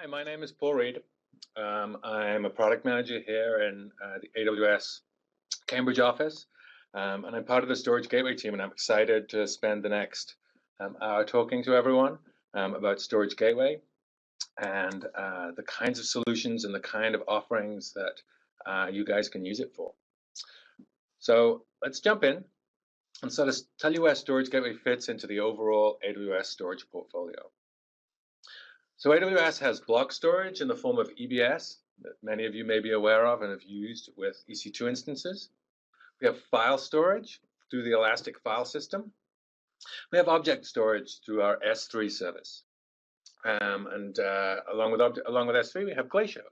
Hi, my name is Paul Reed. I'm a product manager here in the AWS Cambridge office, and I'm part of the Storage Gateway team, and I'm excited to spend the next hour talking to everyone about Storage Gateway and the kinds of solutions and the kind of offerings that you guys can use it for. So let's jump in and sort of tell you where Storage Gateway fits into the overall AWS storage portfolio. So AWS has block storage in the form of EBS that many of you may be aware of and have used with EC2 instances. We have file storage through the Elastic File System. We have object storage through our S3 service. Along with S3, we have Glacier,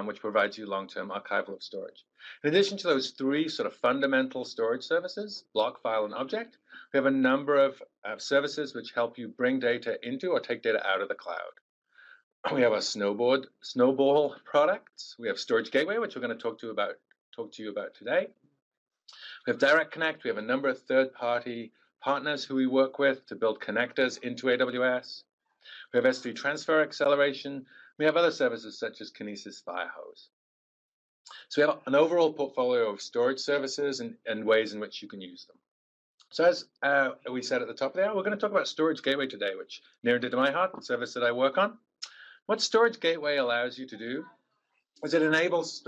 which provides you long-term archival of storage. In addition to those three sort of fundamental storage services, block, file, and object, we have a number of services which help you bring data into or take data out of the cloud. We have a Snowball products. We have Storage Gateway, which we're going to talk to you about today. We have Direct Connect. We have a number of third-party partners who we work with to build connectors into AWS. We have S3 transfer acceleration. We have other services such as Kinesis Firehose. So we have an overall portfolio of storage services and ways in which you can use them. So as we said at the top of the hour, we're going to talk about Storage Gateway today, which near and dear to my heart, the service that I work on. What Storage Gateway allows you to do is it enables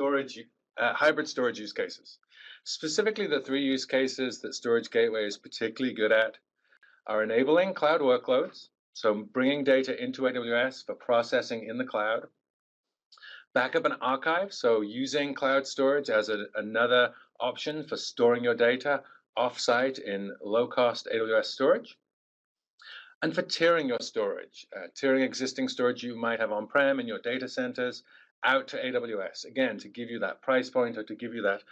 hybrid storage use cases. Specifically, the three use cases that Storage Gateway is particularly good at are enabling cloud workloads, so bringing data into AWS for processing in the cloud, backup and archive, so using cloud storage as another option for storing your data offsite in low-cost AWS storage, and for tiering your storage, tiering existing storage you might have on-prem in your data centers out to AWS, again, to give you that price point or to give you that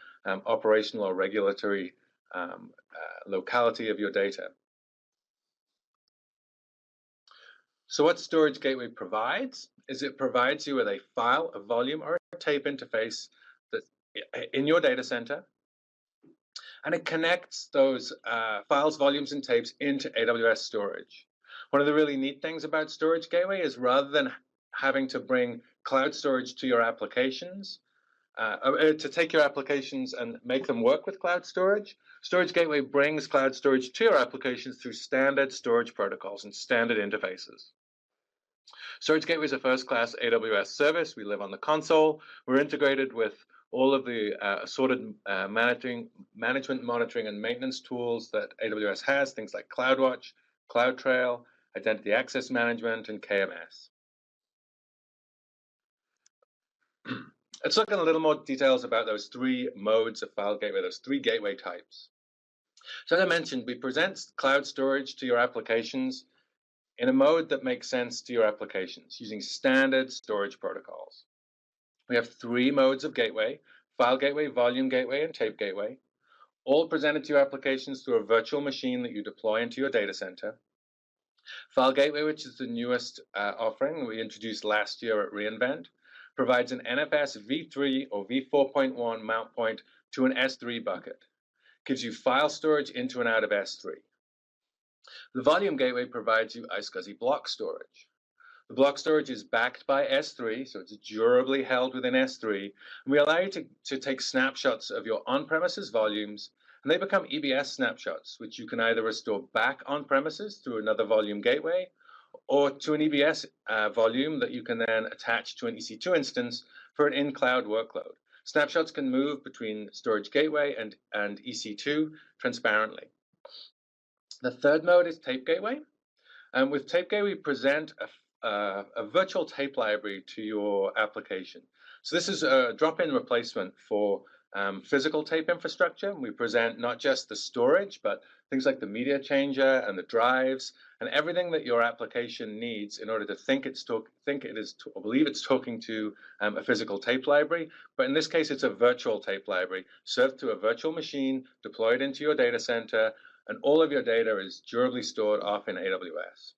operational or regulatory locality of your data. So what Storage Gateway provides is it provides you with a file, a volume, or a tape interface that in your data center, and it connects those files, volumes, and tapes into AWS storage. One of the really neat things about Storage Gateway is rather than having to bring cloud storage to your applications, to take your applications and make them work with cloud storage, Storage Gateway brings cloud storage to your applications through standard storage protocols and standard interfaces. Storage Gateway is a first-class AWS service. We live on the console. We're integrated with all of the assorted management, monitoring, and maintenance tools that AWS has, things like CloudWatch, CloudTrail, Identity Access Management, and KMS. Let's look at a little more details about those three modes of file gateway, those three gateway types. So as I mentioned, we present cloud storage to your applications in a mode that makes sense to your applications using standard storage protocols. We have three modes of gateway: file gateway, volume gateway, and tape gateway, all presented to your applications through a virtual machine that you deploy into your data center. File Gateway, which is the newest offering we introduced last year at reInvent, provides an NFS v3 or v4.1 mount point to an S3 bucket. Gives you file storage into and out of S3. The Volume Gateway provides you iSCSI block storage. The block storage is backed by S3, so it's durably held within S3, and we allow you to take snapshots of your on-premises volumes, and they become EBS snapshots, which you can either restore back on premises through another volume gateway, or to an EBS volume that you can then attach to an EC2 instance for an in-cloud workload. Snapshots can move between Storage Gateway and EC2 transparently. The third mode is Tape Gateway. And with Tape Gateway, we present a virtual tape library to your application. So this is a drop-in replacement for physical tape infrastructure. We present not just the storage, but things like the media changer and the drives and everything that your application needs in order to believe it's talking to a physical tape library. But in this case, it's a virtual tape library served to a virtual machine, deployed into your data center, and all of your data is durably stored off in AWS.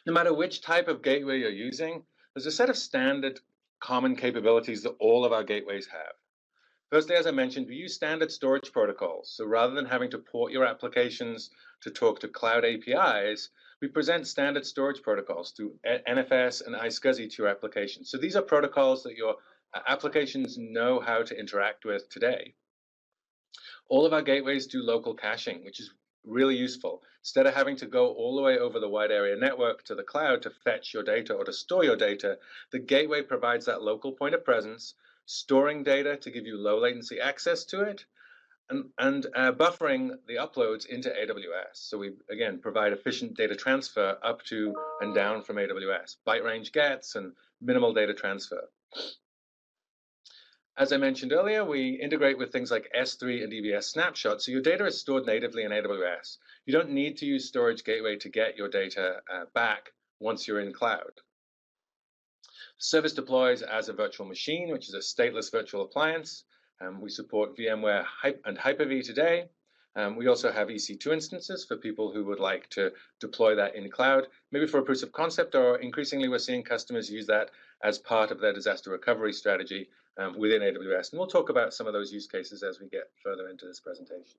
No matter which type of gateway you're using, there's a set of standard common capabilities that all of our gateways have. Firstly, as I mentioned, we use standard storage protocols. So rather than having to port your applications to talk to cloud APIs, we present standard storage protocols through NFS and iSCSI to your applications. So these are protocols that your applications know how to interact with today. All of our gateways do local caching, which is really useful. Instead of having to go all the way over the wide area network to the cloud to fetch your data or to store your data, the gateway provides that local point of presence, storing data to give you low latency access to it, and buffering the uploads into AWS. So we, again, provide efficient data transfer up to and down from AWS, byte range gets, and minimal data transfer. As I mentioned earlier, we integrate with things like S3 and EBS Snapshot, so your data is stored natively in AWS. You don't need to use Storage Gateway to get your data back once you're in cloud. Service deploys as a virtual machine, which is a stateless virtual appliance. We support VMware and Hyper-V today. We also have EC2 instances for people who would like to deploy that in cloud, maybe for a proof of concept, or increasingly we're seeing customers use that as part of their disaster recovery strategy within AWS. And we'll talk about some of those use cases as we get further into this presentation.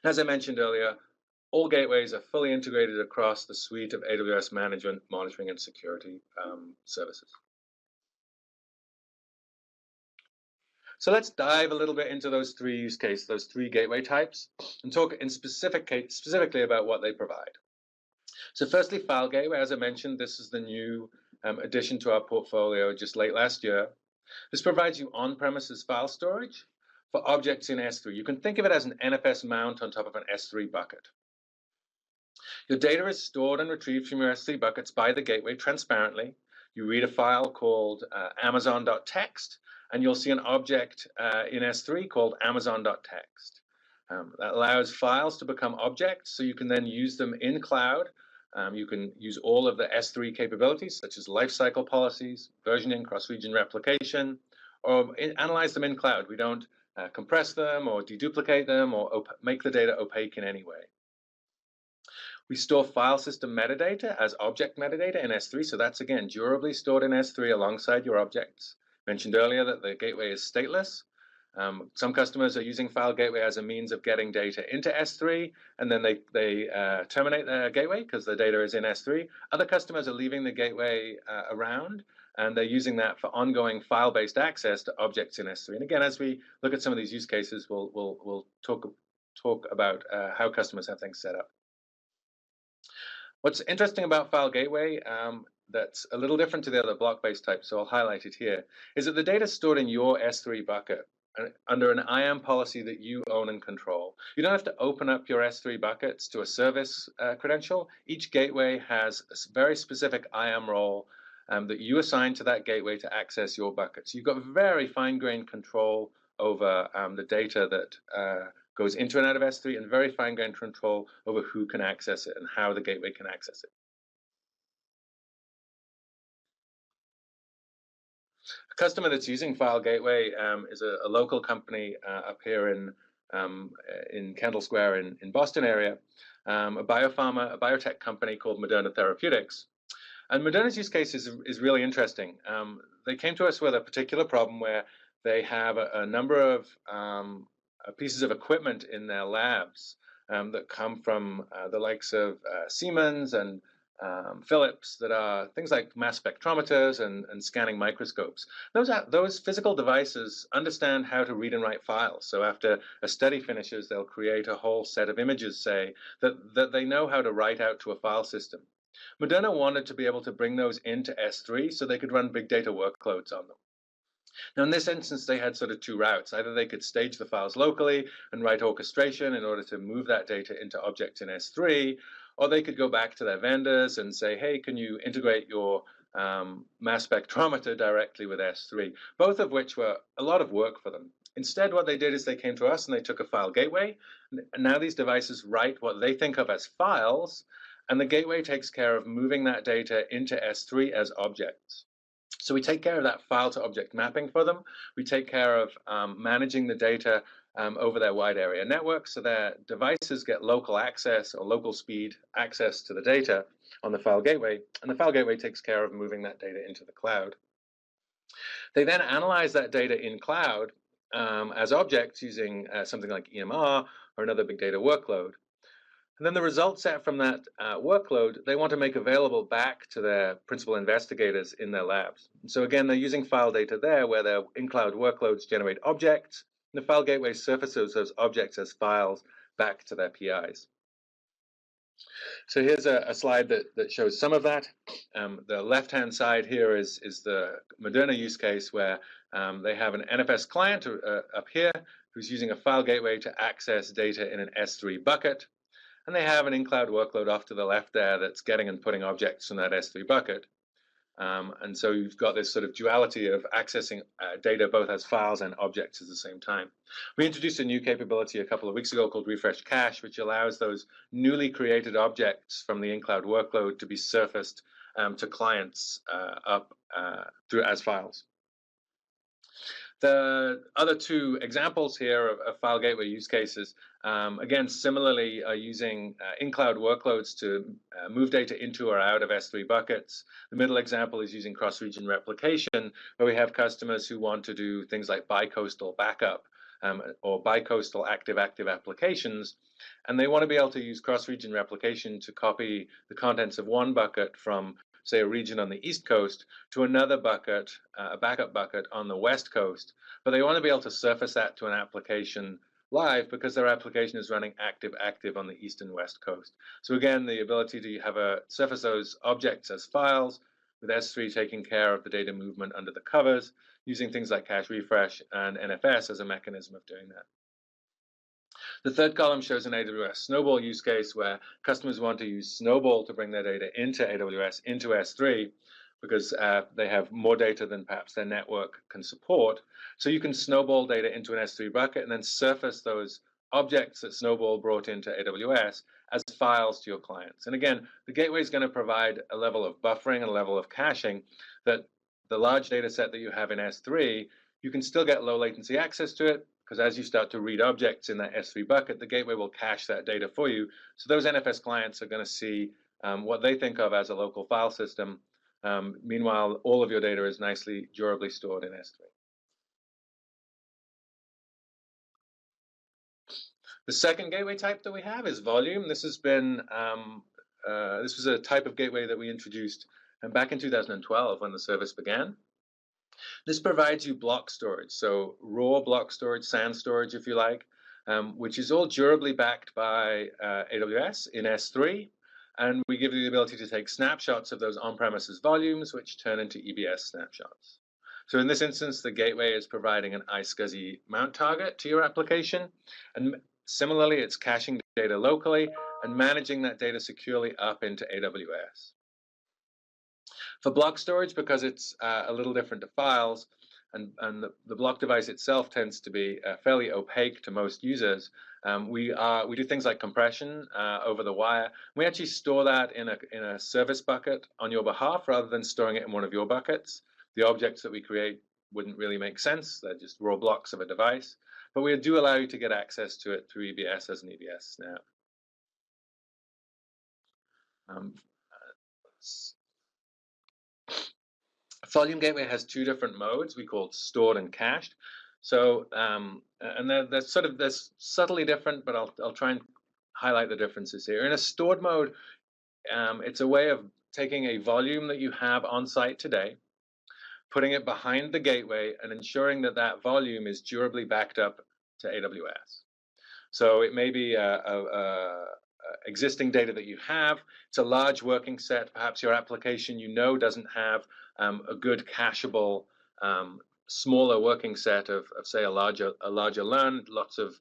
As I mentioned earlier, all gateways are fully integrated across the suite of AWS management, monitoring, and security services. So let's dive a little bit into those three use cases, those three gateway types, and talk in specifically about what they provide. So firstly, File Gateway. As I mentioned, this is the new addition to our portfolio just late last year. This provides you on-premises file storage for objects in S3. You can think of it as an NFS mount on top of an S3 bucket. Your data is stored and retrieved from your S3 buckets by the gateway transparently. You read a file called amazon.txt, and you'll see an object in S3 called amazon.txt. That allows files to become objects, so you can then use them in cloud. You can use all of the S3 capabilities, such as lifecycle policies, versioning, cross-region replication, or analyze them in cloud. We don't compress them or deduplicate them or make the data opaque in any way. We store file system metadata as object metadata in S3, so that's, again, durably stored in S3 alongside your objects. Mentioned earlier that the gateway is stateless. Some customers are using File Gateway as a means of getting data into S3, and then they terminate their gateway because the data is in S3. Other customers are leaving the gateway around, and they're using that for ongoing file-based access to objects in S3. And again, as we look at some of these use cases, we'll talk about how customers have things set up. What's interesting about File Gateway that's a little different to the other block-based types, so I'll highlight it here, is that the data is stored in your S3 bucket under an IAM policy that you own and control. You don't have to open up your S3 buckets to a service credential. Each gateway has a very specific IAM role that you assign to that gateway to access your buckets. You've got very fine-grained control over the data that goes into and out of S3, and very fine-grained control over who can access it and how the gateway can access it. A customer that's using File Gateway is a local company up here in Kendall Square in Boston area, a biotech company called Moderna Therapeutics. And Moderna's use case is really interesting. They came to us with a particular problem where they have a number of pieces of equipment in their labs that come from the likes of Siemens and Philips, that are things like mass spectrometers and scanning microscopes. Those physical devices understand how to read and write files. So after a study finishes, they'll create a whole set of images, say, that they know how to write out to a file system. Moderna wanted to be able to bring those into S3 so they could run big data workloads on them. Now, in this instance, they had sort of two routes. Either they could stage the files locally and write orchestration in order to move that data into objects in S3, or they could go back to their vendors and say, hey, can you integrate your mass spectrometer directly with S3, both of which were a lot of work for them. Instead, what they did is they came to us and they took a File Gateway, and now these devices write what they think of as files, and the gateway takes care of moving that data into S3 as objects. So we take care of that file to object mapping for them. We take care of managing the data over their wide area network, so their devices get local access or local speed access to the data on the File Gateway, and the File Gateway takes care of moving that data into the cloud. They then analyze that data in cloud as objects using something like EMR or another big data workload. And then the result set from that workload, they want to make available back to their principal investigators in their labs. So again, they're using file data there where their in-cloud workloads generate objects, and the file gateway surfaces those objects as files back to their PIs. So here's a slide that shows some of that. The left-hand side here is the Moderna use case where they have an NFS client up here who's using a file gateway to access data in an S3 bucket. And they have an in-cloud workload off to the left there that's getting and putting objects from that S3 bucket. And so you've got this sort of duality of accessing data both as files and objects at the same time. We introduced a new capability a couple of weeks ago called Refresh Cache, which allows those newly created objects from the in-cloud workload to be surfaced to clients up through as files. The other two examples here of file gateway use cases, again, similarly are using in-cloud workloads to move data into or out of S3 buckets. The middle example is using cross-region replication, where we have customers who want to do things like bicoastal backup or bicoastal active-active applications, and they want to be able to use cross-region replication to copy the contents of one bucket from say a region on the East Coast to another bucket, a backup bucket on the West Coast, but they want to be able to surface that to an application live because their application is running active on the East and West Coast. So again, the ability to have surface those objects as files with S3 taking care of the data movement under the covers, using things like cache refresh and NFS as a mechanism of doing that. The third column shows an AWS Snowball use case where customers want to use Snowball to bring their data into AWS, into S3, because they have more data than perhaps their network can support. So you can Snowball data into an S3 bucket and then surface those objects that Snowball brought into AWS as files to your clients. And again, the gateway is going to provide a level of buffering and a level of caching that the large data set that you have in S3, you can still get low latency access to it, because as you start to read objects in that S3 bucket, the gateway will cache that data for you. So those NFS clients are going to see what they think of as a local file system. Meanwhile, all of your data is nicely, durably stored in S3. The second gateway type that we have is volume. This has been this was a type of gateway that we introduced back in 2012 when the service began. This provides you block storage, so raw block storage, SAN storage, if you like, which is all durably backed by AWS in S3. And we give you the ability to take snapshots of those on-premises volumes, which turn into EBS snapshots. So in this instance, the gateway is providing an iSCSI mount target to your application. And similarly, it's caching data locally and managing that data securely up into AWS. For block storage, because it's a little different to files, and the block device itself tends to be fairly opaque to most users, we do things like compression over the wire. We actually store that in a service bucket on your behalf rather than storing it in one of your buckets. The objects that we create wouldn't really make sense. They're just raw blocks of a device. But we do allow you to get access to it through EBS as an EBS snap. Volume Gateway has two different modes we call stored and cached. So, and they're subtly different, but I'll try and highlight the differences here. In a stored mode, it's a way of taking a volume that you have on site today, putting it behind the gateway, and ensuring that that volume is durably backed up to AWS. So it may be existing data that you have. It's a large working set. Perhaps your application doesn't have a good cacheable, smaller working set of say a larger learn, lots of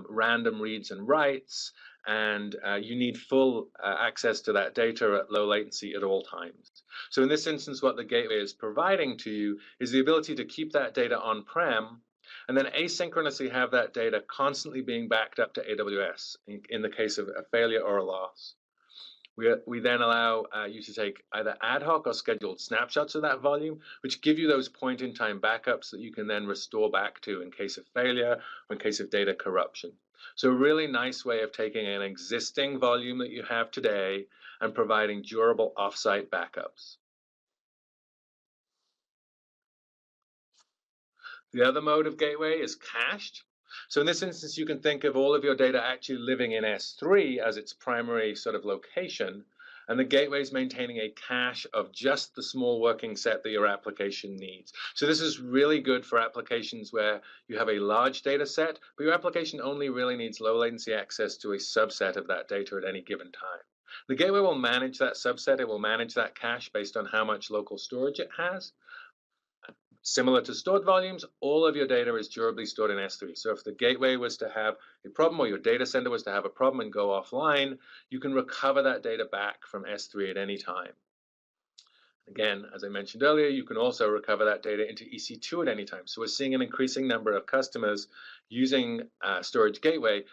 random reads and writes, and you need full access to that data at low latency at all times. So in this instance, what the gateway is providing to you is the ability to keep that data on-prem and then asynchronously have that data constantly being backed up to AWS in the case of a failure or a loss. We then allow you to take either ad hoc or scheduled snapshots of that volume, which give you those point-in-time backups that you can then restore back to in case of failure or in case of data corruption. So a really nice way of taking an existing volume that you have today and providing durable offsite backups. The other mode of gateway is cached. So in this instance, you can think of all of your data actually living in S3 as its primary sort of location, and the gateway is maintaining a cache of just the small working set that your application needs. So this is really good for applications where you have a large data set, but your application only really needs low latency access to a subset of that data at any given time. The gateway will manage that subset, it will manage that cache based on how much local storage it has. Similar to stored volumes, all of your data is durably stored in S3. So if the gateway was to have a problem or your data center was to have a problem and go offline, you can recover that data back from S3 at any time. Again, as I mentioned earlier, you can also recover that data into EC2 at any time. So we're seeing an increasing number of customers using Storage Gateway,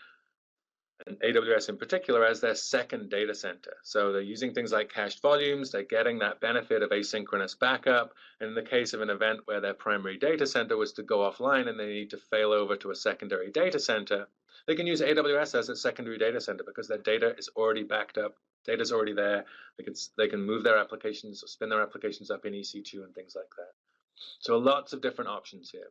and AWS in particular, as their second data center. So they're using things like cached volumes, they're getting that benefit of asynchronous backup, and in the case of an event where their primary data center was to go offline and they need to fail over to a secondary data center, they can use AWS as a secondary data center because their data is already backed up, data's already there, they can move their applications or spin their applications up in EC2 and things like that. So lots of different options here.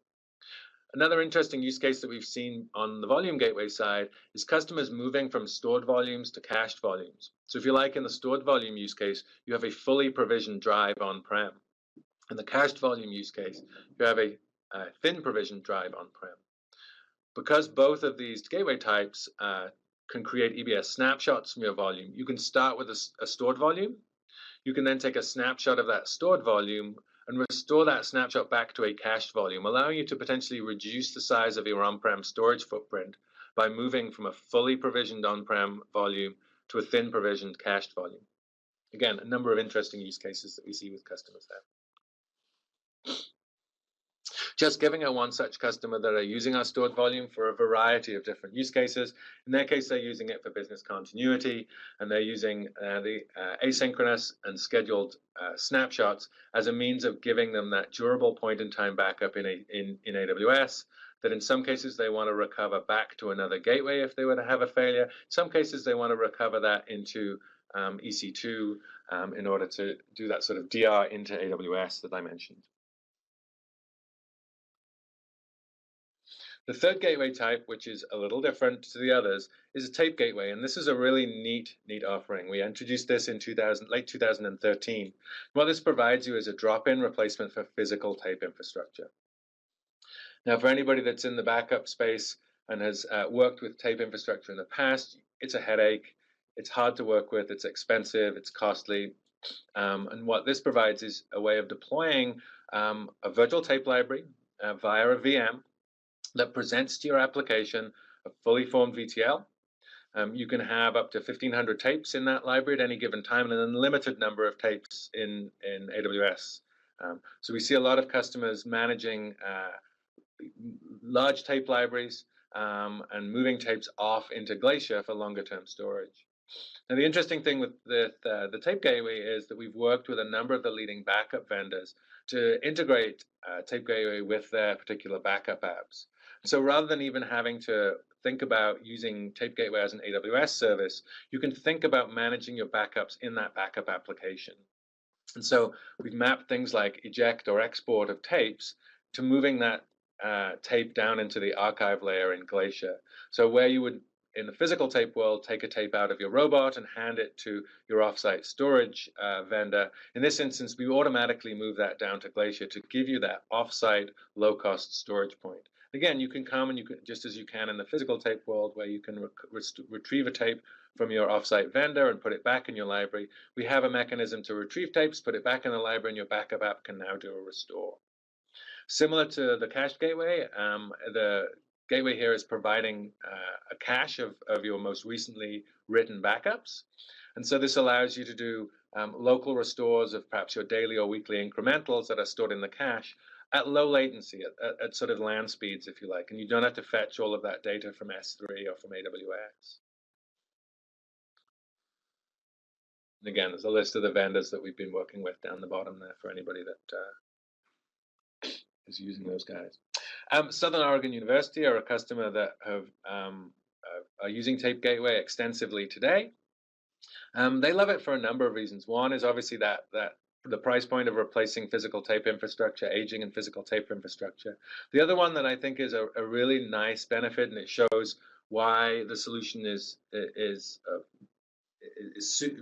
Another interesting use case that we've seen on the volume gateway side is customers moving from stored volumes to cached volumes. So if you like, in the stored volume use case, you have a fully provisioned drive on-prem. In the cached volume use case, you have a thin provisioned drive on-prem. Because both of these gateway types can create EBS snapshots from your volume, you can start with a stored volume. You can then take a snapshot of that stored volume and restore that snapshot back to a cached volume, allowing you to potentially reduce the size of your on-prem storage footprint by moving from a fully provisioned on-prem volume to a thin provisioned cached volume. Again, a number of interesting use cases that we see with customers there. Just giving out one such customer that are using our stored volume for a variety of different use cases. In their case, they're using it for business continuity, and they're using the asynchronous and scheduled snapshots as a means of giving them that durable point-in-time backup in AWS, that in some cases they want to recover back to another gateway if they were to have a failure. In some cases, they want to recover that into EC2 in order to do that sort of DR into AWS that I mentioned. The third gateway type, which is a little different to the others, is a tape gateway, and this is a really neat offering. We introduced this in late 2013. What this provides you is a drop-in replacement for physical tape infrastructure. Now, for anybody that's in the backup space and has worked with tape infrastructure in the past, it's a headache. It's hard to work with. It's expensive. It's costly. And what this provides is a way of deploying a virtual tape library via a VM that presents to your application a fully formed VTL. You can have up to 1,500 tapes in that library at any given time, and an unlimited number of tapes in AWS. So we see a lot of customers managing large tape libraries and moving tapes off into Glacier for longer-term storage. Now, the interesting thing with the tape gateway is that we've worked with a number of the leading backup vendors to integrate tape gateway with their particular backup apps. So rather than even having to think about using Tape Gateway as an AWS service, you can think about managing your backups in that backup application. And so we've mapped things like eject or export of tapes to moving that tape down into the archive layer in Glacier. So where you would, in the physical tape world, take a tape out of your robot and hand it to your offsite storage vendor. In this instance, we automatically move that down to Glacier to give you that offsite low-cost storage point. Again, you can come and you can, just as you can in the physical tape world, where you can retrieve a tape from your offsite vendor and put it back in your library. We have a mechanism to retrieve tapes, put it back in the library, and your backup app can now do a restore. Similar to the cached gateway, the gateway here is providing a cache of your most recently written backups. And so this allows you to do local restores of perhaps your daily or weekly incrementals that are stored in the cache at low latency, at sort of land speeds, if you like, and you don't have to fetch all of that data from S3 or from AWS. And again, there's a list of the vendors that we've been working with down the bottom there for anybody that is using those guys. Southern Oregon University are a customer that are using Tape Gateway extensively today. They love it for a number of reasons. One is obviously that the price point of replacing physical tape infrastructure, aging in physical tape infrastructure. The other one that I think is a really nice benefit, and it shows why the solution is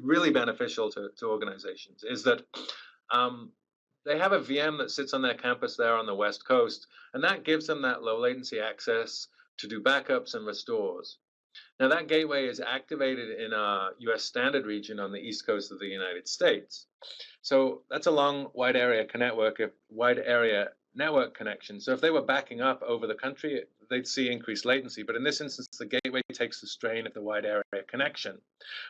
really beneficial to organizations, is that they have a VM that sits on their campus there on the West Coast, and that gives them that low latency access to do backups and restores. Now, that gateway is activated in a US standard region on the East Coast of the United States. So that's a long wide area network connection. So if they were backing up over the country, they'd see increased latency. But in this instance, the gateway takes the strain of the wide area connection.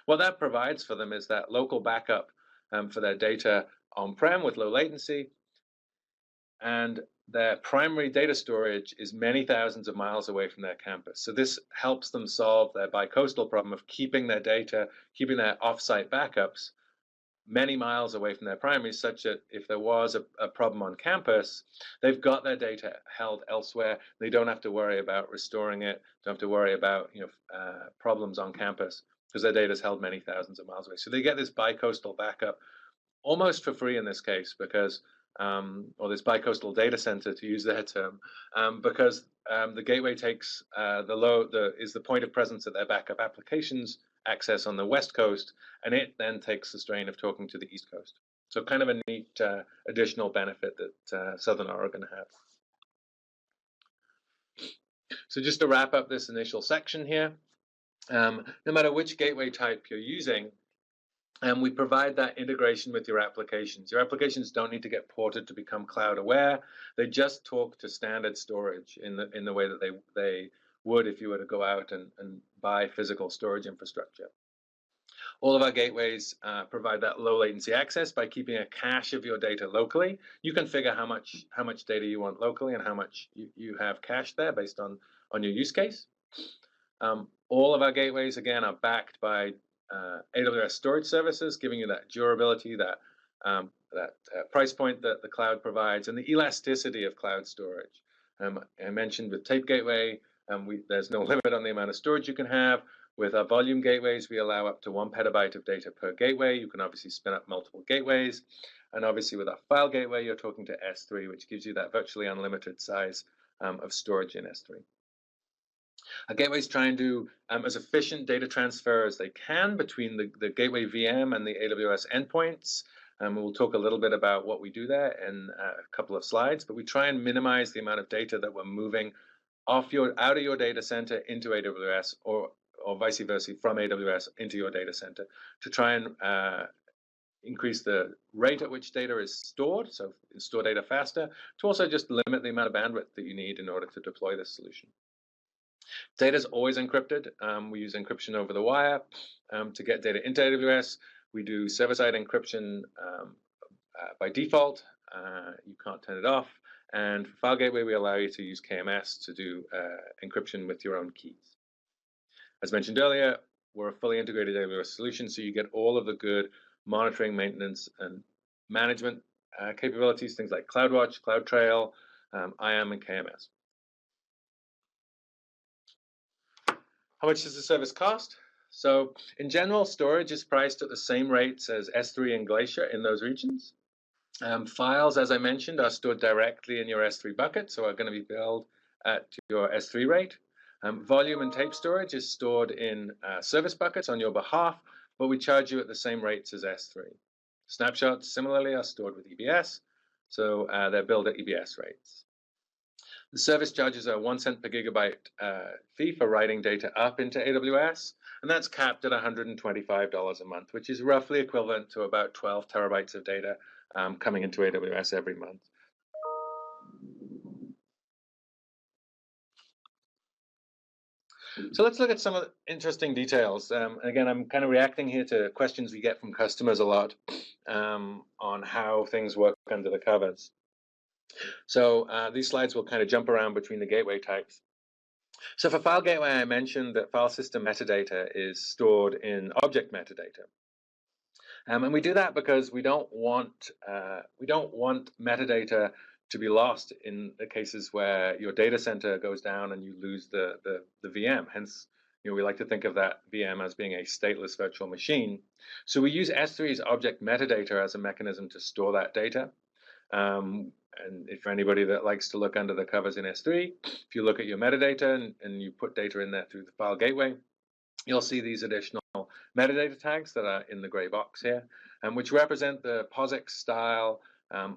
What that provides for them is that local backup for their data on-prem with low latency, and their primary data storage is many thousands of miles away from their campus. So this helps them solve their bicoastal problem of keeping their data, keeping their offsite backups many miles away from their primaries, such that if there was a problem on campus, they've got their data held elsewhere. They don't have to worry about restoring it, don't have to worry about problems on campus, because their data is held many thousands of miles away. So they get this bicoastal backup almost for free in this case, because or this bicoastal data center, to use their term, because the gateway takes is the point of presence of their backup applications access on the West Coast, and it then takes the strain of talking to the East Coast. So kind of a neat additional benefit that Southern Oregon has. So just to wrap up this initial section here, no matter which gateway type you're using, we provide that integration with your applications. Your applications don't need to get ported to become cloud aware. They just talk to standard storage in the way that they would if you were to go out and buy physical storage infrastructure. All of our gateways provide that low latency access by keeping a cache of your data locally. You can figure how much data you want locally and how much you have cached there based on your use case. All of our gateways, again, are backed by AWS storage services, giving you that durability, that price point that the cloud provides, and the elasticity of cloud storage. I mentioned with Tape Gateway, there's no limit on the amount of storage you can have. With our volume gateways, we allow up to 1 petabyte of data per gateway. You can obviously spin up multiple gateways. And obviously with our file gateway, you're talking to S3, which gives you that virtually unlimited size of storage in S3. Our gateways try and do as efficient data transfer as they can between the gateway VM and the AWS endpoints. We'll talk a little bit about what we do there in a couple of slides, but we try and minimize the amount of data that we're moving out of your data center into AWS, or vice versa, from AWS into your data center, to try and increase the rate at which data is stored, so store data faster, to also just limit the amount of bandwidth that you need in order to deploy this solution. Data is always encrypted. We use encryption over the wire to get data into AWS. We do server-side encryption by default. You can't turn it off. And for File Gateway, we allow you to use KMS to do encryption with your own keys. As mentioned earlier, we're a fully integrated AWS solution, so you get all of the good monitoring, maintenance, and management capabilities, things like CloudWatch, CloudTrail, IAM, and KMS. How much does the service cost? So in general, storage is priced at the same rates as S3 and Glacier in those regions. Files, as I mentioned, are stored directly in your S3 bucket, so are going to be billed at your S3 rate. Volume and tape storage is stored in service buckets on your behalf, but we charge you at the same rates as S3. Snapshots, similarly, are stored with EBS, so they're billed at EBS rates. The service charges are 1 cent per gigabyte fee for writing data up into AWS, and that's capped at $125 a month, which is roughly equivalent to about 12 terabytes of data coming into AWS every month. So let's look at some of the interesting details. Again, I'm kind of reacting here to questions we get from customers a lot on how things work under the covers. So these slides will kind of jump around between the gateway types. So for File Gateway, I mentioned that file system metadata is stored in object metadata. And we do that because we don't want metadata to be lost in the cases where your data center goes down and you lose the VM. Hence, We like to think of that VM as being a stateless virtual machine. So we use S3's object metadata as a mechanism to store that data. And if for anybody that likes to look under the covers in S3, if you look at your metadata and you put data in there through the file gateway, you'll see these additional metadata tags that are in the gray box here, which represent the POSIX style,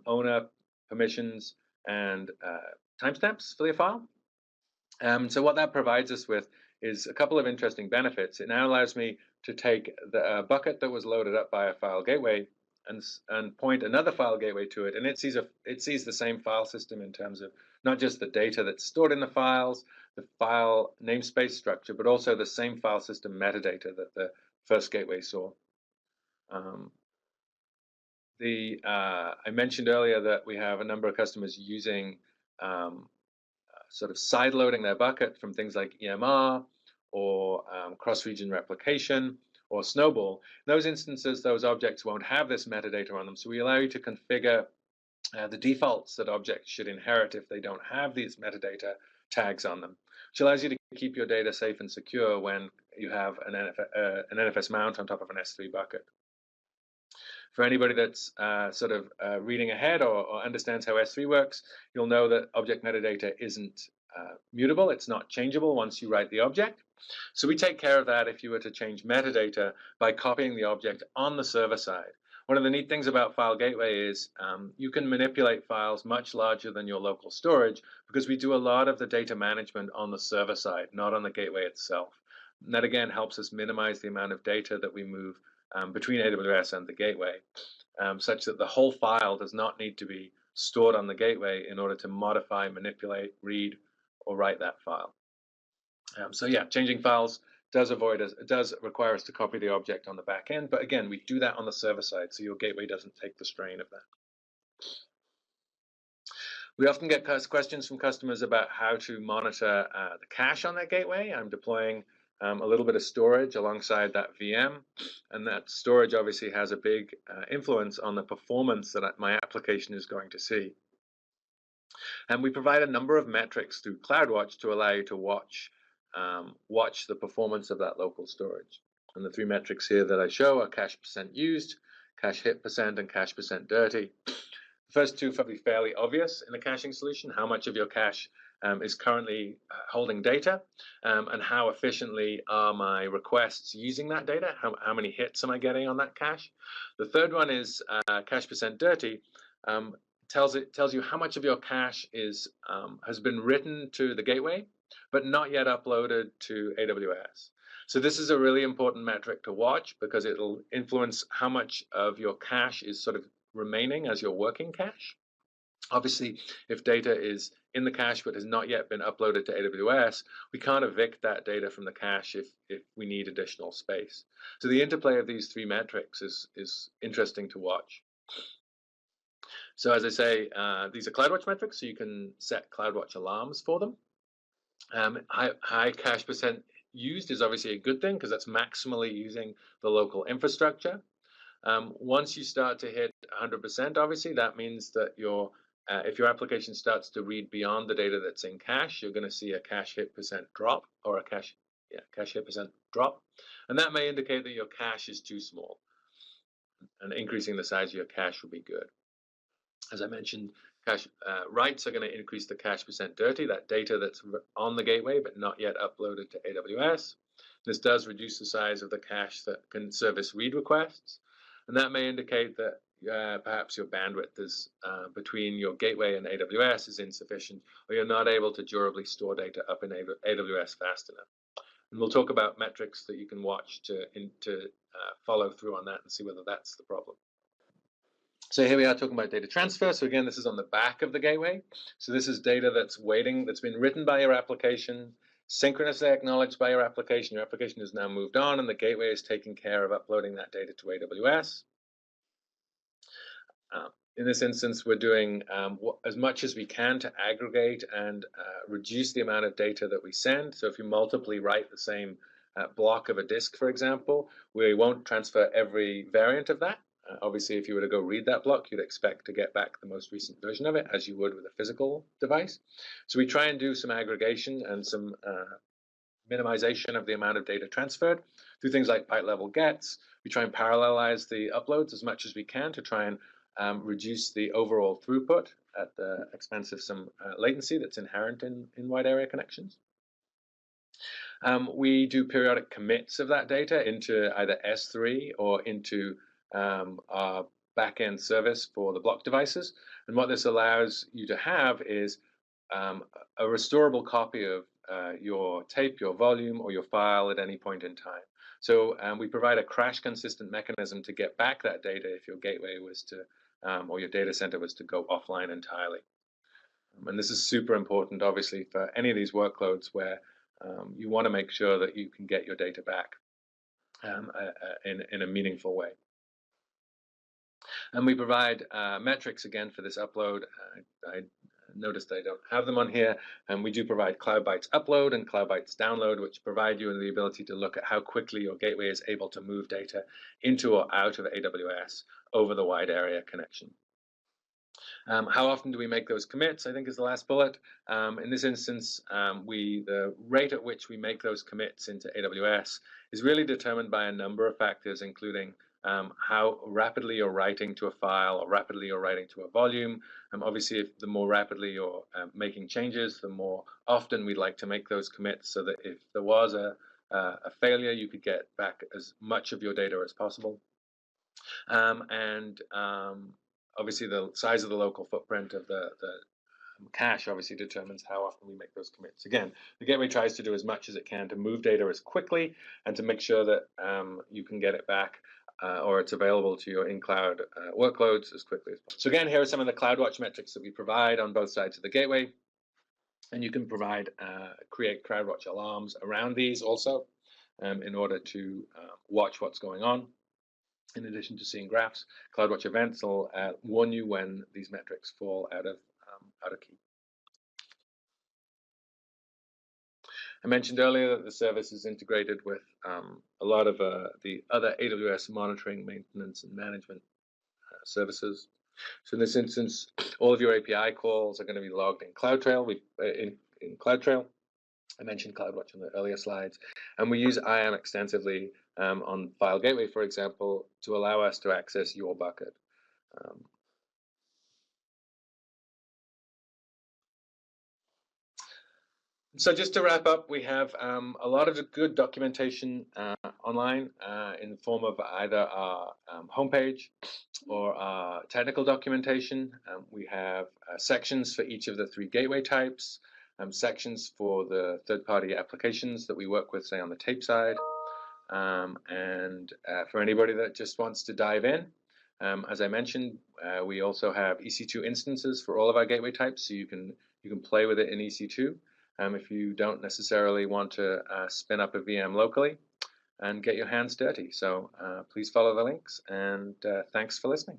owner, permissions, and timestamps for your file. So what that provides us with is a couple of interesting benefits. It now allows me to take the bucket that was loaded up by a file gateway and point another file gateway to it, and it sees the same file system in terms of not just the data that's stored in the files, the file namespace structure, but also the same file system metadata that the first gateway saw. I mentioned earlier that we have a number of customers using sort of side-loading their bucket from things like EMR or cross-region replication or Snowball. In those instances, those objects won't have this metadata on them, so we allow you to configure the defaults that objects should inherit if they don't have these metadata tags on them, which allows you to keep your data safe and secure when you have an NFS mount on top of an S3 bucket. For anybody that's sort of reading ahead or understands how S3 works, you'll know that object metadata isn't mutable. It's not changeable once you write the object. So we take care of that if you were to change metadata by copying the object on the server side. One of the neat things about File Gateway is you can manipulate files much larger than your local storage because we do a lot of the data management on the server side, not on the gateway itself. And that again helps us minimize the amount of data that we move between AWS and the gateway, such that the whole file does not need to be stored on the gateway in order to modify, manipulate, read, or write that file. So yeah, changing files does require us to copy the object on the back end, but again, we do that on the server side, so your gateway doesn't take the strain of that. We often get questions from customers about how to monitor the cache on their gateway. I'm deploying a little bit of storage alongside that VM, and that storage obviously has a big influence on the performance that my application is going to see. And we provide a number of metrics through CloudWatch to allow you to watch the performance of that local storage. And the three metrics here that I show are cache percent used, cache hit percent, and cache percent dirty. The first two are probably fairly obvious in a caching solution: how much of your cache is currently holding data, and how efficiently are my requests using that data, how many hits am I getting on that cache. The third one is cache percent dirty. Tells you how much of your cache has been written to the gateway, but not yet uploaded to AWS. So this is a really important metric to watch because it'll influence how much of your cache is sort of remaining as your working cache. Obviously, if data is in the cache but has not yet been uploaded to AWS, we can't evict that data from the cache if we need additional space. So the interplay of these three metrics is interesting to watch. So as I say, these are CloudWatch metrics, so you can set CloudWatch alarms for them. High cache percent used is obviously a good thing because that's maximally using the local infrastructure. Once you start to hit 100%, obviously, that means that if your application starts to read beyond the data that's in cache, you're going to see a cache hit percent drop, or a cache hit percent drop. And that may indicate that your cache is too small. And increasing the size of your cache would be good. As I mentioned, cache writes are going to increase the cache percent dirty, that data that's on the gateway but not yet uploaded to AWS. This does reduce the size of the cache that can service read requests, and that may indicate that perhaps your bandwidth is between your gateway and AWS is insufficient, or you're not able to durably store data up in AWS fast enough. And we'll talk about metrics that you can watch to follow through on that and see whether that's the problem. So here we are talking about data transfer. So again, this is on the back of the gateway. So this is data that's waiting, that's been written by your application, synchronously acknowledged by your application. Your application has now moved on, and the gateway is taking care of uploading that data to AWS. In this instance, we're doing as much as we can to aggregate and reduce the amount of data that we send. So if you multiply write the same block of a disk, for example, we won't transfer every variant of that. Obviously, if you were to go read that block, you'd expect to get back the most recent version of it, as you would with a physical device. So we try and do some aggregation and some minimization of the amount of data transferred through things like pipe level gets. We try and parallelize the uploads as much as we can to try and reduce the overall throughput at the expense of some latency that's inherent in wide area connections. We do periodic commits of that data into either S3 or into our backend service for the block devices. And what this allows you to have is a restorable copy of your tape, your volume, or your file at any point in time. So we provide a crash consistent mechanism to get back that data if your gateway was to, or your data center was to go offline entirely. And this is super important, obviously, for any of these workloads where you want to make sure that you can get your data back in a meaningful way. And we provide metrics again for this upload. I noticed I don't have them on here, and we do provide Cloud Bytes upload and Cloud Bytes download, which provide you the ability to look at how quickly your gateway is able to move data into or out of AWS over the wide area connection. How often do we make those commits, I think is the last bullet. In this instance, the rate at which we make those commits into AWS is really determined by a number of factors, including how rapidly you're writing to a file or rapidly you're writing to a volume. Obviously, if the more rapidly you're making changes, the more often we'd like to make those commits so that if there was a failure, you could get back as much of your data as possible. Obviously, the size of the local footprint of the cache obviously determines how often we make those commits. Again, the gateway tries to do as much as it can to move data as quickly and to make sure that you can get it back or it's available to your in-cloud workloads as quickly as possible. So again, here are some of the CloudWatch metrics that we provide on both sides of the gateway. And you can provide, create CloudWatch alarms around these also in order to watch what's going on. In addition to seeing graphs, CloudWatch events will warn you when these metrics fall out of key. I mentioned earlier that the service is integrated with a lot of the other AWS monitoring, maintenance, and management services. So in this instance, all of your API calls are going to be logged in CloudTrail. In CloudTrail, I mentioned CloudWatch on the earlier slides, and we use IAM extensively on File Gateway, for example, to allow us to access your bucket. So just to wrap up, we have a lot of good documentation online in the form of either our homepage or our technical documentation. We have sections for each of the 3 gateway types, sections for the third-party applications that we work with, say, on the tape side. And for anybody that just wants to dive in, as I mentioned, we also have EC2 instances for all of our gateway types, so you can play with it in EC2 if you don't necessarily want to spin up a VM locally and get your hands dirty. So please follow the links, and thanks for listening.